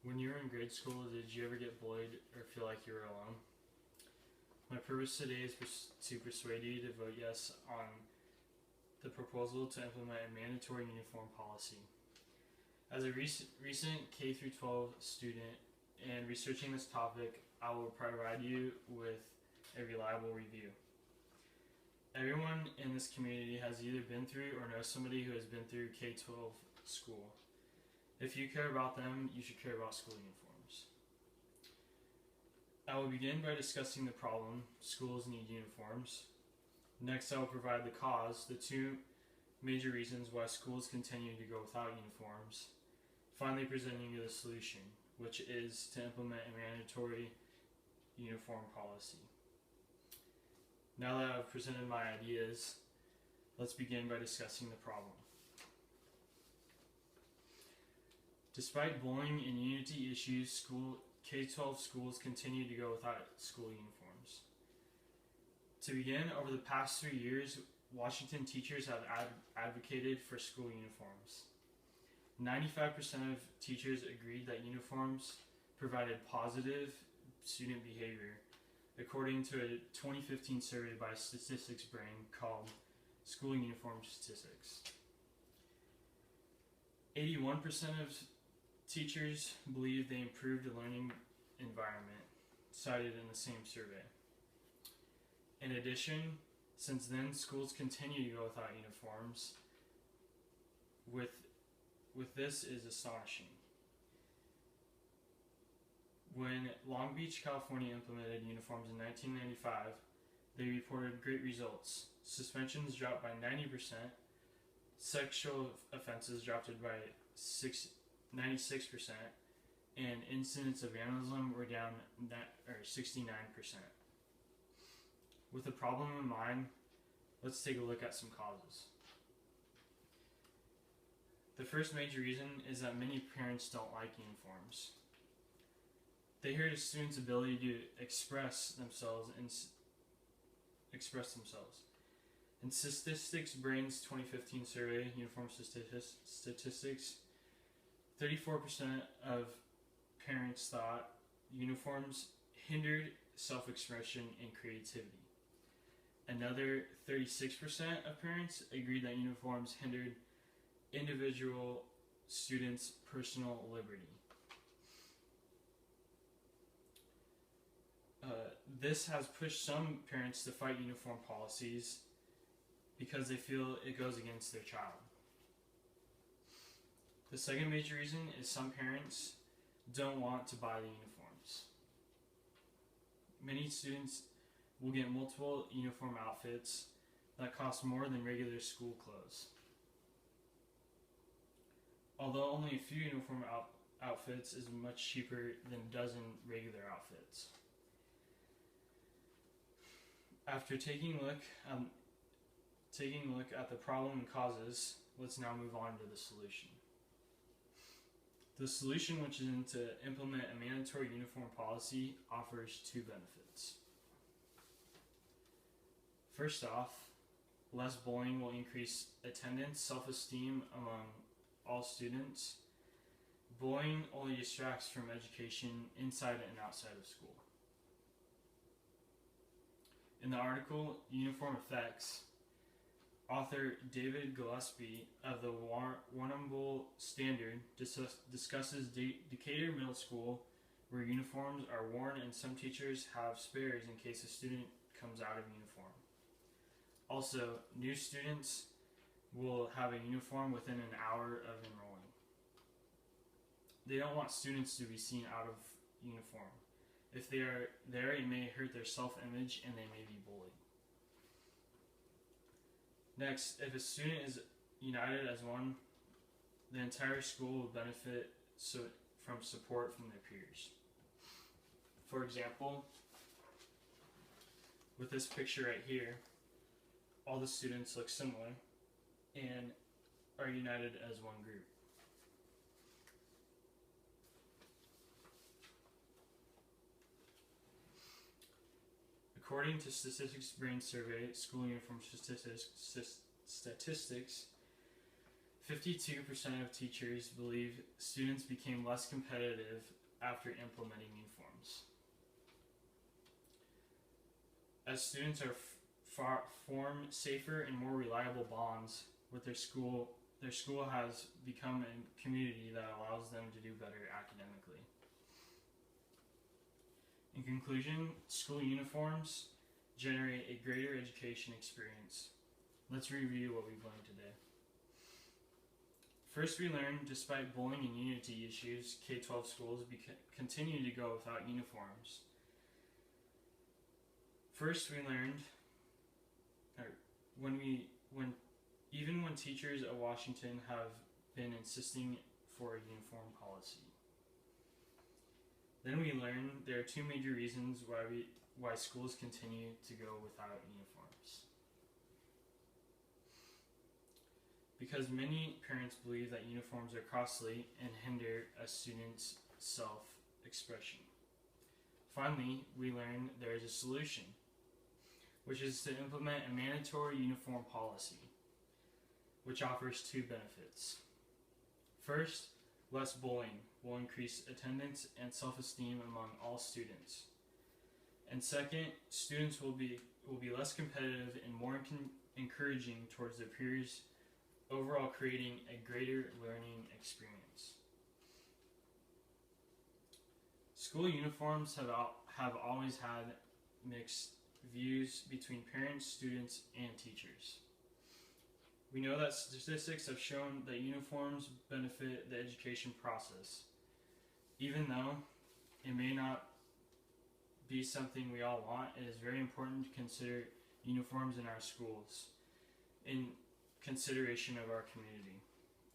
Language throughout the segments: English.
When you were in grade school, did you ever get bullied or feel like you were alone? My purpose today is to persuade you to vote yes on the proposal to implement a mandatory uniform policy. As a recent K-12 student and researching this topic, I will provide you with a reliable review. Everyone in this community has either been through or knows somebody who has been through K-12 school. If you care about them, you should care about school uniforms. I will begin by discussing the problem: schools need uniforms. Next, I will provide the cause, the two major reasons why schools continue to go without uniforms. Finally, presenting you the solution, which is to implement a mandatory uniform policy. Now that I've presented my ideas, let's begin by discussing the problem. Despite bullying and unity issues, K-12 schools continue to go without school uniforms. To begin, over the past 3 years, Washington teachers have advocated for school uniforms. 95% of teachers agreed that uniforms provided positive student behavior, according to a 2015 survey by Statistics Brain called School Uniform Statistics. 81% of teachers believe they improved the learning environment, cited in the same survey. In addition, since then, schools continue to go without uniforms. With this is astonishing. When Long Beach, California implemented uniforms in 1995, they reported great results. Suspensions dropped by 90%, sexual offenses dropped by 96%, and incidents of vandalism were down 69%. With the problem in mind, let's take a look at some causes. The first major reason is that many parents don't like uniforms. They hurt a student's ability to express themselves. In Statistics Brain's 2015 survey, Uniform Statistics, 34% of parents thought uniforms hindered self-expression and creativity. Another 36% of parents agreed that uniforms hindered individual students' personal liberty. This has pushed some parents to fight uniform policies because they feel it goes against their child. The second major reason is some parents don't want to buy the uniforms. Many students will get multiple uniform outfits that cost more than regular school clothes. Although only a few uniform outfits is much cheaper than a dozen regular outfits. After taking a look at the problem and causes, let's now move on to the solution. The solution, which is to implement a mandatory uniform policy, offers two benefits. First off, less bullying will increase attendance, self-esteem among all students. Bullying only distracts from education inside and outside of school. In the article, Uniform Effects, author David Gillespie of the Warrnambool Standard discusses Decatur Middle School, where uniforms are worn and some teachers have spares in case a student comes out of uniform. Also, new students will have a uniform within an hour of enrolling. They don't want students to be seen out of uniform. If they are there, it may hurt their self-image and they may be bullied. Next, if a student is united as one, the entire school will benefit from support from their peers. For example, with this picture right here, all the students look similar and are united as one group. According to Statistics Brain Survey, School Uniform Statistics, 52% of teachers believe students became less competitive after implementing uniforms. As students are form safer and more reliable bonds with their school has become a community that allows them to do better academically. In conclusion, school uniforms generate a greater education experience. Let's review what we've learned today. First, we learned despite bullying and unity issues, K-12 schools continue to go without uniforms. First, we learned even when teachers at Washington have been insisting for a uniform policy. Then we learned there are two major reasons why schools continue to go without uniforms. Because many parents believe that uniforms are costly and hinder a student's self-expression. Finally, we learned there is a solution, which is to implement a mandatory uniform policy, which offers two benefits. First, less bullying will increase attendance and self-esteem among all students. And second, students will be less competitive and more encouraging towards their peers, overall creating a greater learning experience. School uniforms have always had mixed views between parents, students, and teachers. We know that statistics have shown that uniforms benefit the education process. Even though it may not be something we all want, it is very important to consider uniforms in our schools in consideration of our community.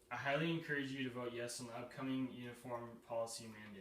I highly encourage you to vote yes on the upcoming uniform policy mandate.